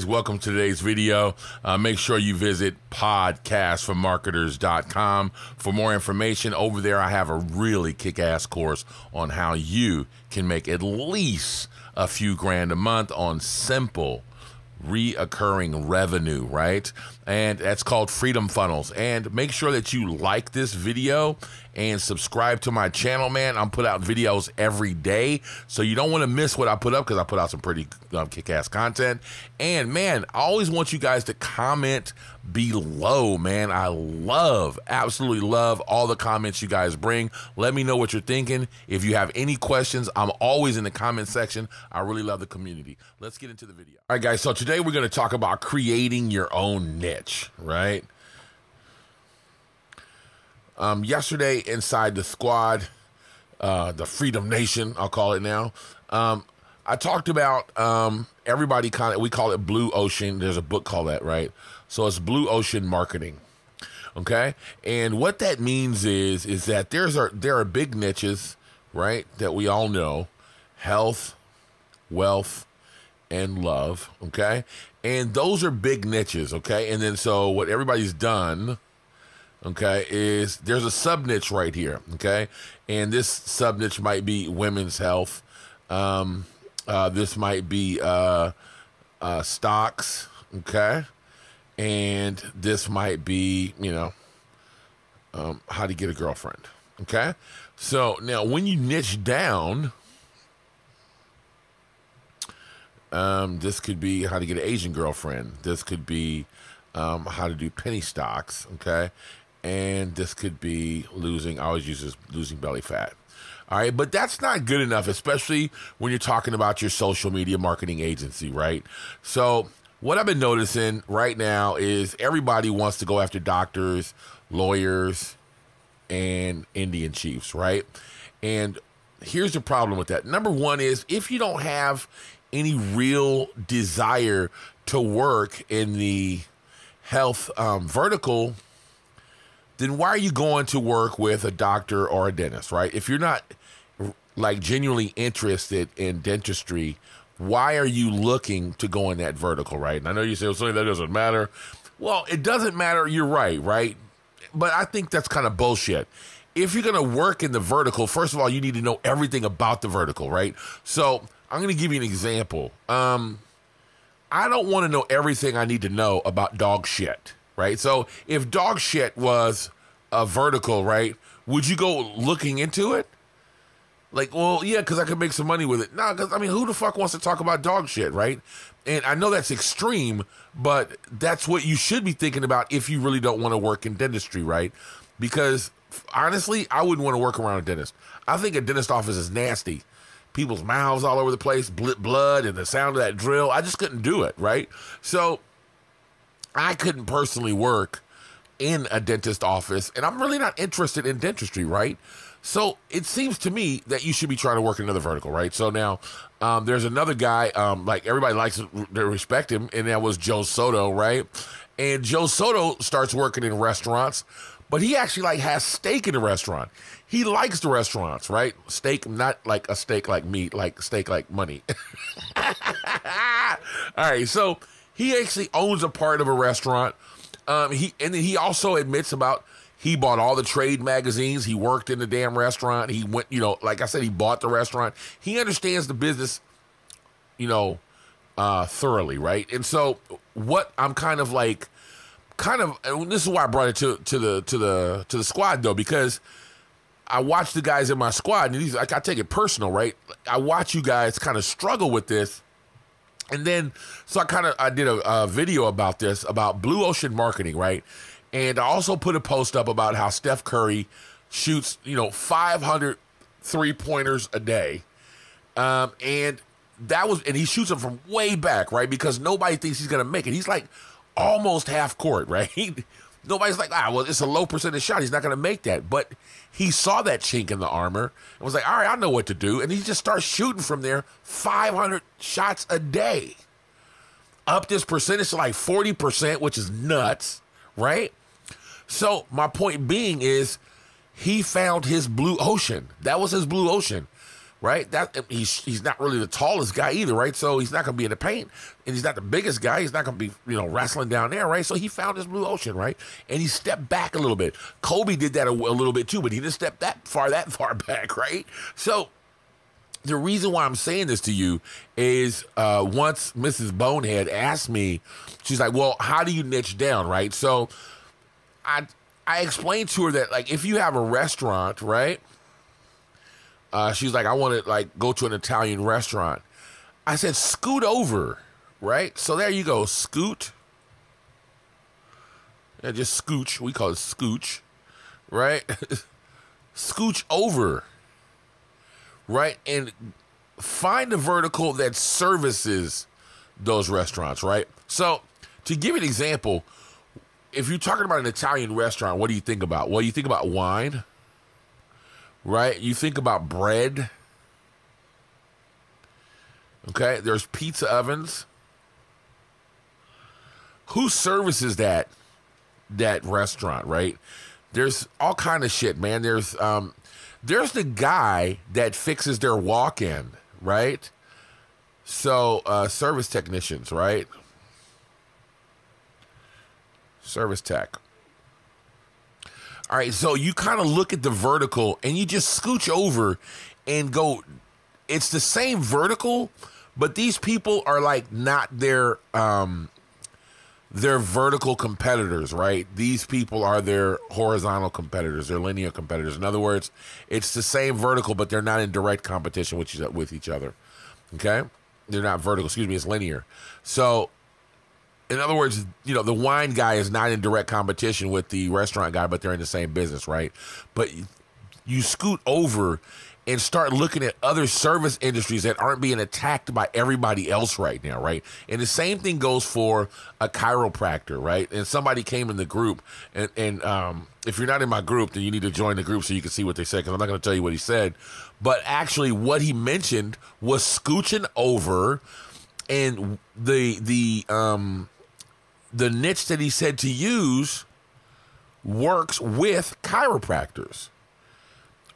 guys, welcome to today's video. Make sure you visit podcastformarketers.com for more information. Over there, I have a really kick-ass course on how you can make at least a few grand a month on simple reoccurring revenue, right? And that's called Freedom Funnels. And make sure that you like this video and subscribe to my channel, man. I'm put out videos every day, so you don't want to miss what I put up, because I put out some pretty kick-ass content. And man, I always want you guys to comment below, man. I absolutely love all the comments you guys bring. Let me know what you're thinking. If you have any questions, I'm always in the comment section. I really love the community. Let's get into the video. All right, guys, so today we're going to talk about creating your own niche, right? Yesterday inside the squad, the Freedom Nation, I'll call it now, I talked about everybody we call it blue ocean. There's a book called that, right? So it's blue ocean marketing, okay? And what that means is that there are big niches, right, that we all know: health, wealth, and love, okay? And those are big niches, okay? And then so what everybody's done, okay, is there's a sub niche right here, okay? And this sub niche might be women's health. This might be stocks, okay? And this might be, how to get a girlfriend, okay? So now when you niche down, this could be how to get an Asian girlfriend. This could be how to do penny stocks, okay? And this could be losing belly fat. All right, but that's not good enough, especially when you're talking about your social media marketing agency, right? So what I've been noticing right now is everybody wants to go after doctors, lawyers, and Indian chiefs, right? And here's the problem with that. Number one is, if you don't have any real desire to work in the health vertical, then why are you going to work with a doctor or a dentist, right? If you're not like genuinely interested in dentistry, why are you looking to go in that vertical, right? And I know you say, well, something that doesn't matter. Well, it doesn't matter. You're right? But I think that's kind of bullshit. If you're going to work in the vertical, first of all, you need to know everything about the vertical, right? So I'm going to give you an example. I don't want to know everything I need to know about dog shit, right? So if dog shit was a vertical, right, would you go looking into it? Like, well, yeah, because I could make some money with it. No, because, who the fuck wants to talk about dog shit, right? And I know that's extreme, but that's what you should be thinking about if you really don't want to work in dentistry, right? Because, honestly, I wouldn't want to work around a dentist. I think a dentist office is nasty. People's mouths all over the place, blood, and the sound of that drill. I just couldn't do it, right? So I couldn't personally work in a dentist office, and I'm really not interested in dentistry, right? So it seems to me that you should be trying to work in another vertical, right? So now there's another guy, like everybody likes to respect him, and that was Joe Soto, right? And Joe Soto starts working in restaurants, but he actually has steak in the restaurant. He likes the restaurants, right? Steak, not like a steak like meat, like steak like money. All right, so he actually owns a part of a restaurant. He also admits he bought all the trade magazines. He worked in the damn restaurant. He went, like I said, he bought the restaurant. He understands the business, thoroughly, right? And so what I'm and this is why I brought it to the squad, though, because I watch the guys in my squad, and I take it personal, right? I watch you guys kind of struggle with this. And then, so I did a video about this, about blue ocean marketing, right? And I also put a post up about how Steph Curry shoots, 500 3-pointers a day. And he shoots them from way back, right? Because nobody thinks he's going to make it. He's like almost half court, right? Nobody's like, well, it's a low percentage shot. He's not going to make that. But he saw that chink in the armor and was like, all right, I know what to do. And he just starts shooting from there 500 shots a day. Up this percentage to like 40%, which is nuts, right? So my point being is he found his blue ocean. That was his blue ocean, right? That he's not really the tallest guy either, right? So he's not going to be in the paint, and he's not the biggest guy. He's not going to be, wrestling down there, right? So he found his blue ocean, right? And he stepped back a little bit. Kobe did that a little bit too, but he didn't step that far back, right? So the reason why I'm saying this to you is once Mrs. Bonehead asked me, she's like, well, how do you niche down, right? So I explained to her that, like, if you have a restaurant, right? She's like, I want to, like, go to an Italian restaurant. I said, scoot over, right? So there you go, scoot. Yeah, just scooch. We call it scooch, right? Scooch over, right? And find a vertical that services those restaurants, right? So to give you an example, if you're talking about an Italian restaurant, what do you think about? Well, you think about wine, right? You think about bread. Okay, there's pizza ovens. Who services that restaurant, right? There's all kind of shit, man. There's the guy that fixes their walk-in, right? So service technicians, right? Service tech. All right, so you kind of look at the vertical and you just scooch over and go. It's the same vertical, but these people are like not their vertical competitors, right? These people are their horizontal competitors, their linear competitors. In other words, it's the same vertical, but they're not in direct competition with each other. Okay, they're not vertical. Excuse me, it's linear. So, in other words, the wine guy is not in direct competition with the restaurant guy, but they're in the same business, right? But you scoot over and start looking at other service industries that aren't being attacked by everybody else right now, right? And the same thing goes for a chiropractor, right? And somebody came in the group, and if you're not in my group, then you need to join the group so you can see what they said, because I'm not going to tell you what he said. But actually, what he mentioned was scooching over, and the niche that he said to use works with chiropractors.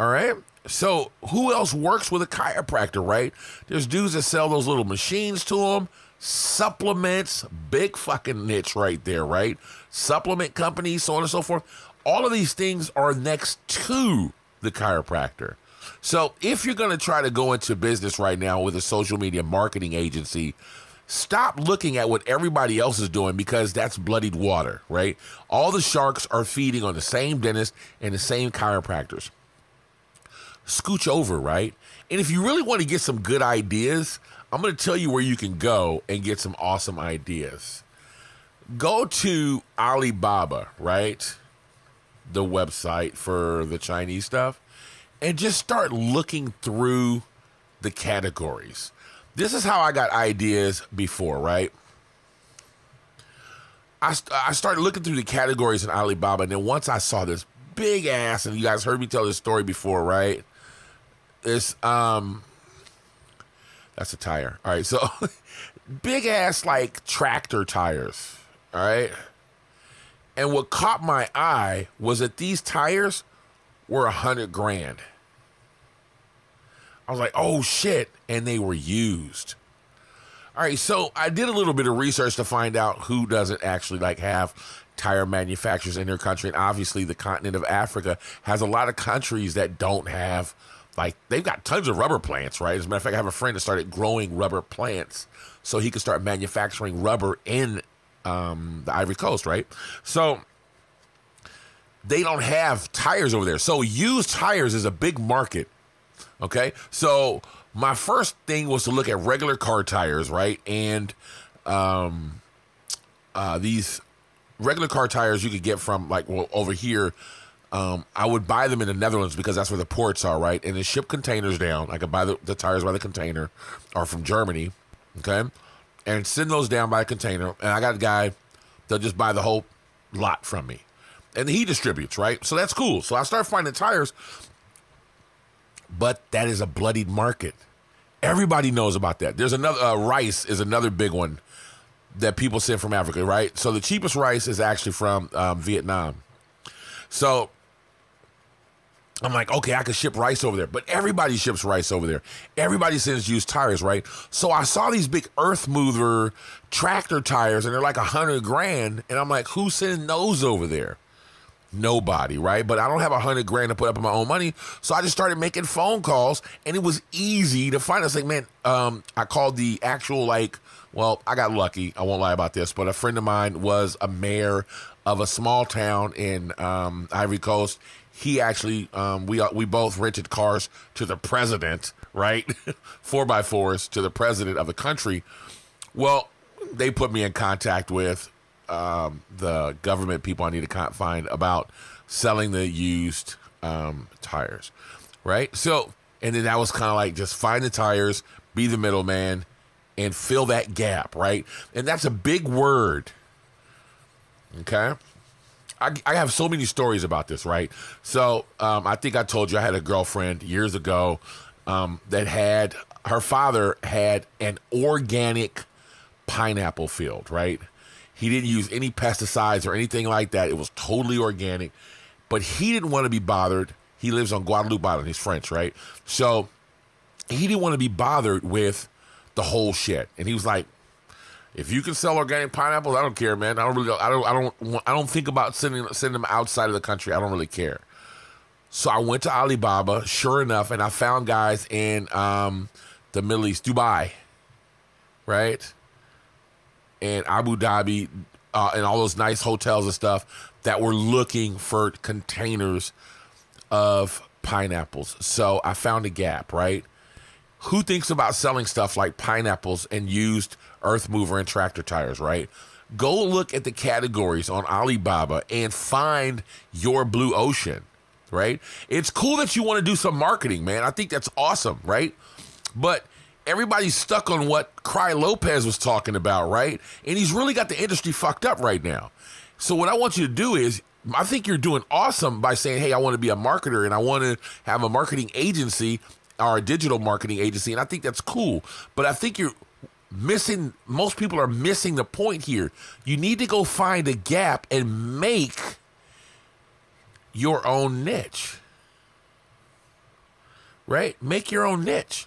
All right? So who else works with a chiropractor, right? There's dudes that sell those little machines to them, supplements, big fucking niche right there, right? Supplement companies, so on and so forth. All of these things are next to the chiropractor. So if you're going to try to go into business right now with a social media marketing agency, stop looking at what everybody else is doing, because that's bloodied water, right? All the sharks are feeding on the same dentist and the same chiropractors. Scooch over, right? And if you really want to get some good ideas, I'm going to tell you where you can go and get some awesome ideas. Go to Alibaba, right? The website for the Chinese stuff, and just start looking through the categories. This is how I got ideas before, right? I started looking through the categories in Alibaba, and then once I saw this big ass, and you guys heard me tell this story before, right? It's that's a tire. All right, so big ass like tractor tires. All right, and what caught my eye was that these tires were $100,000. I was like, oh shit, and they were used. All right, so I did a little bit of research to find out who doesn't actually like have tire manufacturers in their country, and obviously the continent of Africa has a lot of countries that don't have. Like, they've got tons of rubber plants, right? As a matter of fact, I have a friend that started growing rubber plants so he could start manufacturing rubber in the Ivory Coast, right? So they don't have tires over there. So used tires is a big market, okay? So my first thing was to look at regular car tires, right? And these regular car tires you could get from, like, well, over here, I would buy them in the Netherlands because that's where the ports are, right? And then ship containers down. I could buy the tires by the container, or from Germany, okay? And send those down by a container. And I got a guy that'll just buy the whole lot from me. And he distributes, right? So that's cool. So I started finding tires. But that is a bloodied market. Everybody knows about that. There's another, rice is another big one that people send from Africa, right? So the cheapest rice is actually from Vietnam. So I'm like, okay, I could ship rice over there, but everybody ships rice over there. Everybody sends used tires, right? So I saw these big earth mover tractor tires, and they're like $100,000, and I'm like, who's sending those over there? Nobody, right? But I don't have $100,000 to put up of my own money, so I just started making phone calls, and it was easy to find. I was like, man, I called the actual well, I got lucky. I won't lie about this, but a friend of mine was a mayor of a small town in Ivory Coast. He actually, we both rented cars to the president, right? 4x4s to the president of the country. Well, they put me in contact with the government people I need to find about selling the used tires, right? So, and then that was kind of like just find the tires, be the middleman, and fill that gap, right? And that's a big word, okay? I have so many stories about this, right? So I think I told you I had a girlfriend years ago that had, her father had an organic pineapple field, right? He didn't use any pesticides or anything like that. It was totally organic, but he didn't want to be bothered. He lives on Guadeloupe Island. He's French, right? So he didn't want to be bothered with the whole shit. And he was like, if you can sell organic pineapples, I don't care, man. I don't think about sending them outside of the country. I don't really care. So I went to Alibaba, sure enough, and I found guys in the Middle East, Dubai, right? And Abu Dhabi, and all those nice hotels and stuff that were looking for containers of pineapples. So I found a gap, right? Who thinks about selling stuff like pineapples and used earth mover and tractor tires, right? Go look at the categories on Alibaba and find your blue ocean, right? It's cool that you want to do some marketing, man. I think that's awesome, right? But everybody's stuck on what Cry Lopez was talking about, right? And he's really got the industry fucked up right now. So what I want you to do is, I think you're doing awesome by saying, hey, I want to be a marketer and I want to have a marketing agency or a digital marketing agency. And I think that's cool. But I think you're missing, most people are missing the point here. You need to go find a gap and make your own niche, right? Make your own niche.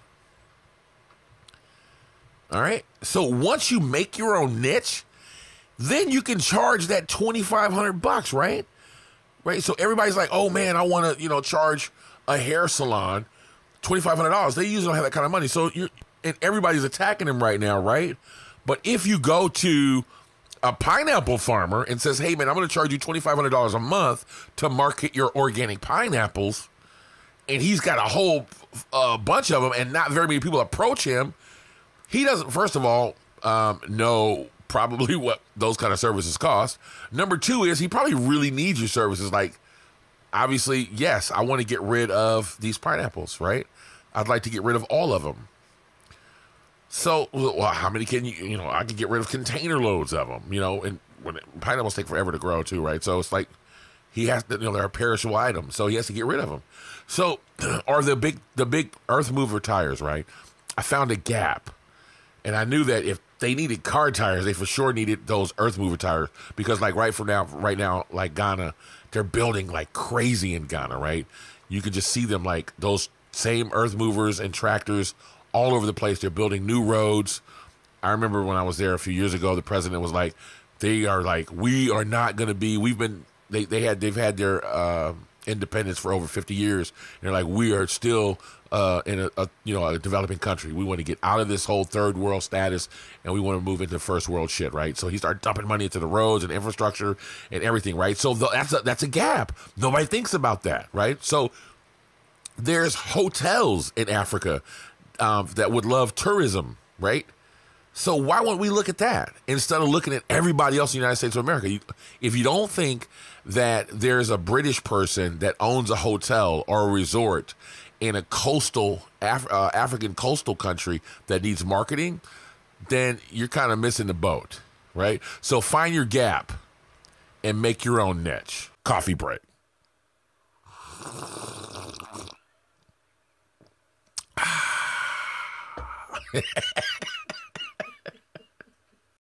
All right. So once you make your own niche, then you can charge that $2,500, right? Right. So everybody's like, oh man, I want to, charge a hair salon $2,500. They usually don't have that kind of money. So and everybody's attacking them right now, right? But if you go to a pineapple farmer and says, hey man, I'm going to charge you $2,500 a month to market your organic pineapples, and he's got a whole bunch of them and not very many people approach him, he doesn't, first of all, know probably what those kind of services cost. Number two is he probably really needs your services. Like, obviously, yes, I want to get rid of these pineapples, right? I'd like to get rid of all of them. So, well, how many can I can get rid of container loads of them, and when pineapples take forever to grow too, right? So it's like he has to, they're a perishable item, so he has to get rid of them. So, or the big earth mover tires, right? I found a gap. And I knew that if they needed car tires, they for sure needed those earth mover tires, because like right now, like Ghana, they're building like crazy in Ghana, right? You can just see them, like those same earth movers and tractors all over the place. They're building new roads. I remember when I was there a few years ago, the president was like, they are like, we are not going to be, they've had their independence for over 50 years. And they're like, we are still in a developing country. We want to get out of this whole third world status, and we want to move into first world shit, right? So he started dumping money into the roads and infrastructure and everything, right? So that's a gap. Nobody thinks about that, right? So there's hotels in Africa that would love tourism, right? So why won't we look at that instead of looking at everybody else in the United States of America? If you don't think that there's a British person that owns a hotel or a resort in a coastal African coastal country that needs marketing, then you're kind of missing the boat, right? So find your gap and make your own niche. Coffee break.